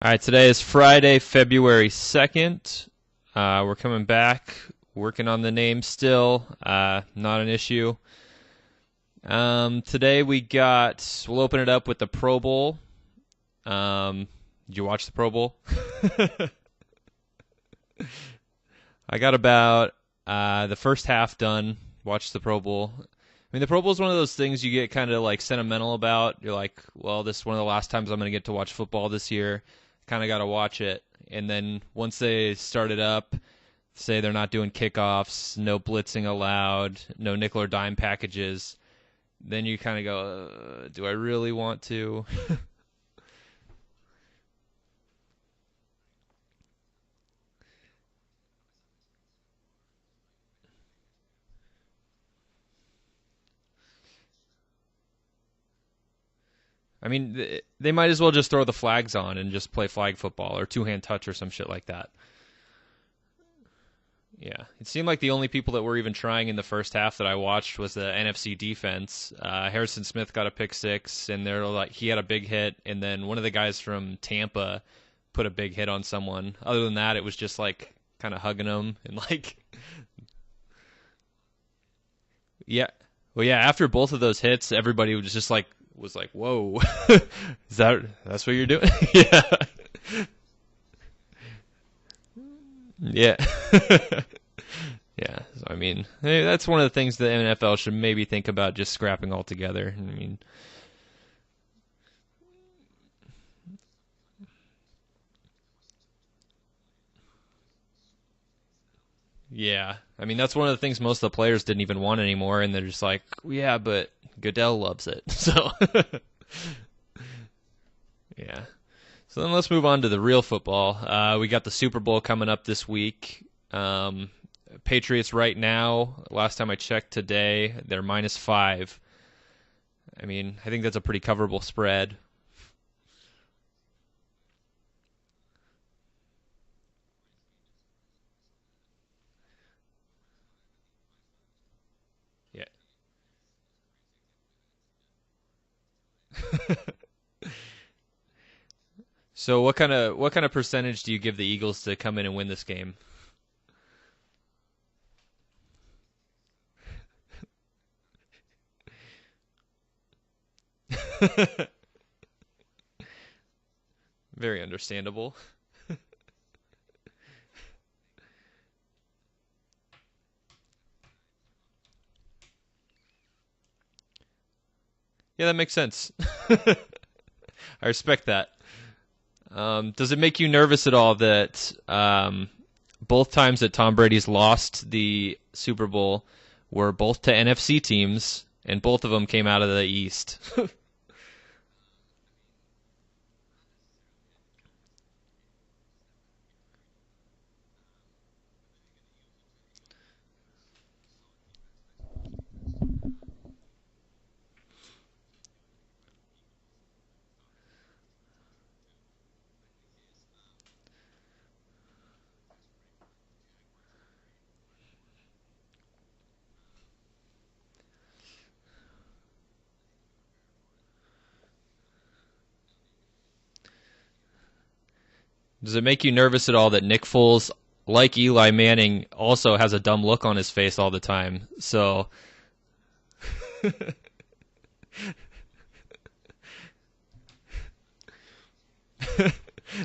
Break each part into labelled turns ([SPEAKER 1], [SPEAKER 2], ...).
[SPEAKER 1] All right, today is Friday, February 2nd. We're coming back, working on the name still. Not an issue. Today we'll open it up with the Pro Bowl. Did you watch the Pro Bowl? I got about the first half done, watched the Pro Bowl. I mean, the Pro Bowl is one of those things you get kind of like sentimental about. You're like, well, this is one of the last times I'm going to get to watch football this year. Kind of got to watch it. And then once they start it up, say they're not doing kickoffs, no blitzing allowed, no nickel or dime packages, then you kind of go, do I really want to? I mean, they might as well just throw the flags on and just play flag football or two-hand touch or some shit like that. Yeah, it seemed like the only people that were even trying in the first half that I watched was the NFC defense. Harrison Smith got a pick six, and he had a big hit, and then one of the guys from Tampa put a big hit on someone. Other than that, it was just like kind of hugging them and like, yeah, well, yeah. After both of those hits, everybody was like, "Whoa, that's what you're doing?" Yeah, yeah. Yeah, so, I mean, that's one of the things the NFL should maybe think about just scrapping altogether. I mean, yeah, I mean that's one of the things most of the players didn't even want anymore, and they're just like, yeah, but Goodell loves it, so yeah. So then let's move on to the real football. We got the Super Bowl coming up this week. Patriots right now, last time I checked today, they're -5. I mean, I think that's a pretty coverable spread. Yeah. So what kind of percentage do you give the Eagles to come in and win this game? Very understandable. Yeah, that makes sense. I respect that. Does it make you nervous at all that both times that Tom Brady's lost the Super Bowl were both to NFC teams, and both of them came out of the East? Does it make you nervous at all that Nick Foles, like Eli Manning, also has a dumb look on his face all the time? So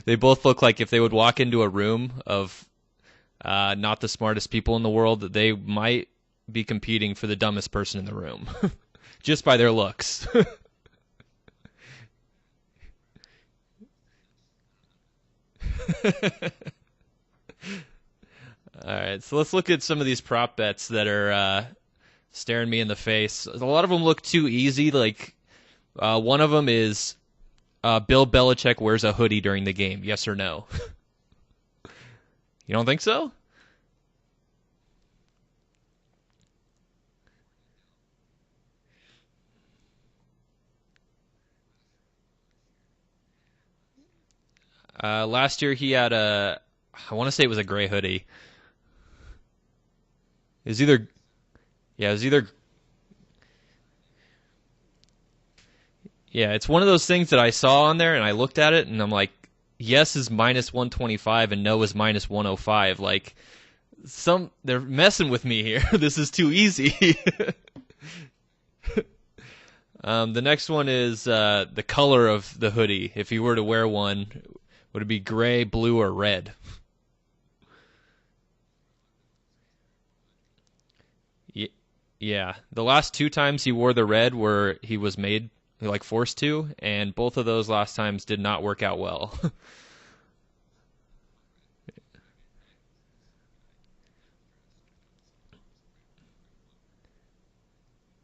[SPEAKER 1] they both look like if they would walk into a room of not the smartest people in the world, that they might be competing for the dumbest person in the room just by their looks. All right, so let's look at some of these prop bets that are staring me in the face. A lot of them look too easy. Like one of them is Bill Belichick wears a hoodie during the game. Yes or no? You don't think so? Last year he had I want to say it was a gray hoodie. It was either, yeah, it was either, yeah, it's one of those things that I saw on there and I looked at it and I'm like, yes is minus 125 and no is minus 105. Like they're messing with me here. This is too easy. The next one is the color of the hoodie. If you were to wear one, would it be gray, blue, or red? Yeah, the last two times he wore the red were he was made like forced to, and both of those last times did not work out well.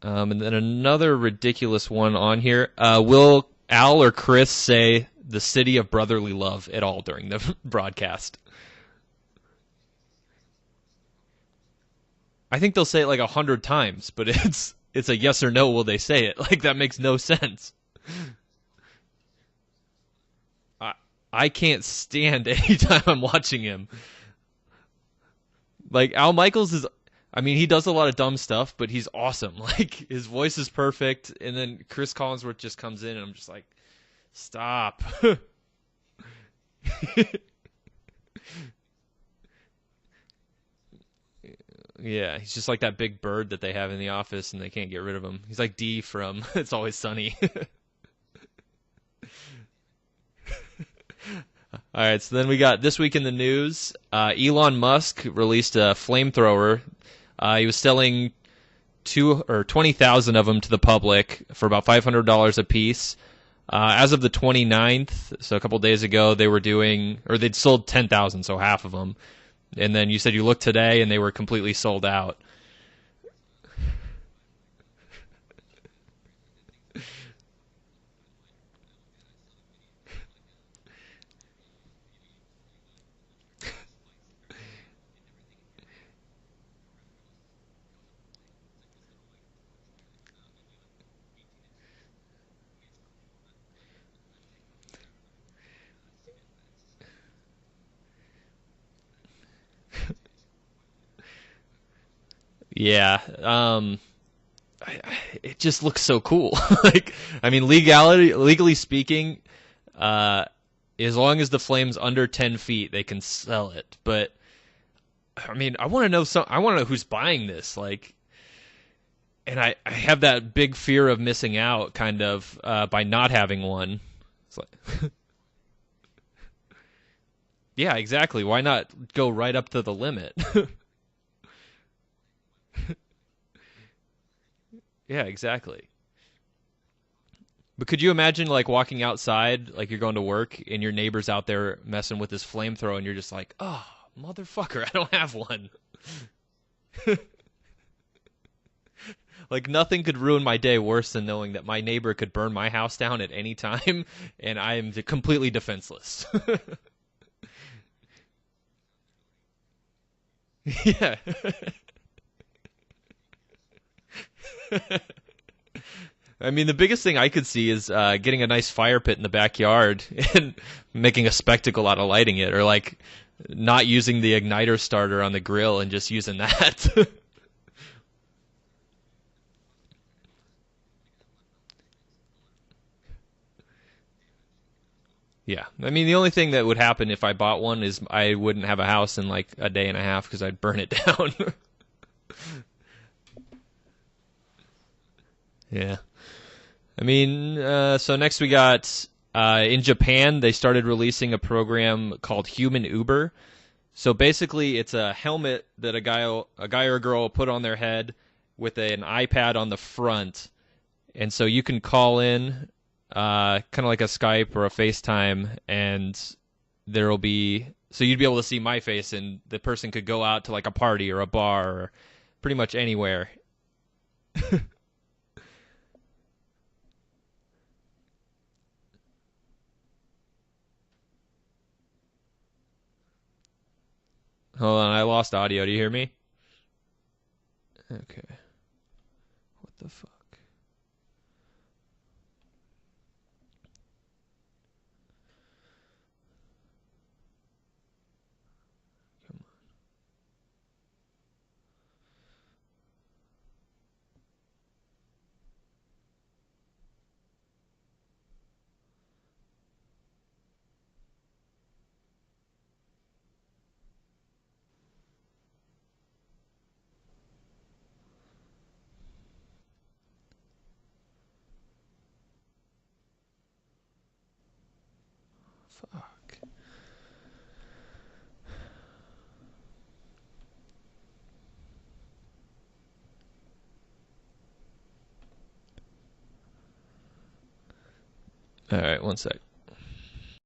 [SPEAKER 1] And then another ridiculous one on here. Will Al or Chris say the city of brotherly love at all during the broadcast? I think they'll say it like 100 times, but it's a yes or no. Will they say it? Like that makes no sense. I I can't stand anytime I'm watching him. Like Al Michaels is, I mean, he does a lot of dumb stuff, but he's awesome. Like his voice is perfect, and then Chris Collinsworth just comes in, and I'm just like, stop. Yeah, he's just like that big bird that they have in the office, and they can't get rid of him. He's like D from It's Always Sunny. All right, so then we got this week in the news. Elon Musk released a flamethrower. He was selling 20,000 of them to the public for about $500 a piece. As of the 29th, so a couple days ago, they were doing, or they'd sold 10,000, so half of them. And then you said you looked today, and they were completely sold out. Yeah, it just looks so cool. Like, I mean, legally speaking, uh, as long as the flame's under 10 feet, they can sell it. But I mean, I want to know who's buying this. Like, and I have that big fear of missing out, kind of, by not having one. It's like, yeah, exactly. Why not go right up to the limit? Yeah, exactly. But could you imagine like walking outside, like you're going to work, and your neighbor's out there messing with this flamethrower, and you're just like, oh, motherfucker, I don't have one. Like nothing could ruin my day worse than knowing that my neighbor could burn my house down at any time, and I am completely defenseless. Yeah. I mean, the biggest thing I could see is getting a nice fire pit in the backyard and making a spectacle out of lighting it, or like not using the igniter starter on the grill and just using that. Yeah, I mean, the only thing that would happen if I bought one is I wouldn't have a house in like a day and a half because I'd burn it down. Yeah. I mean, so next we got in Japan, they started releasing a program called Human Uber. So basically, it's a helmet that a guy or a girl will put on their head with an iPad on the front, and so you can call in, kind of like a Skype or a FaceTime, and there'll be so you'd be able to see my face, and the person could go out to like a party or a bar or pretty much anywhere. Hold on, I lost audio. Do you hear me? Okay. What the fuck? Fuck. All right, one sec.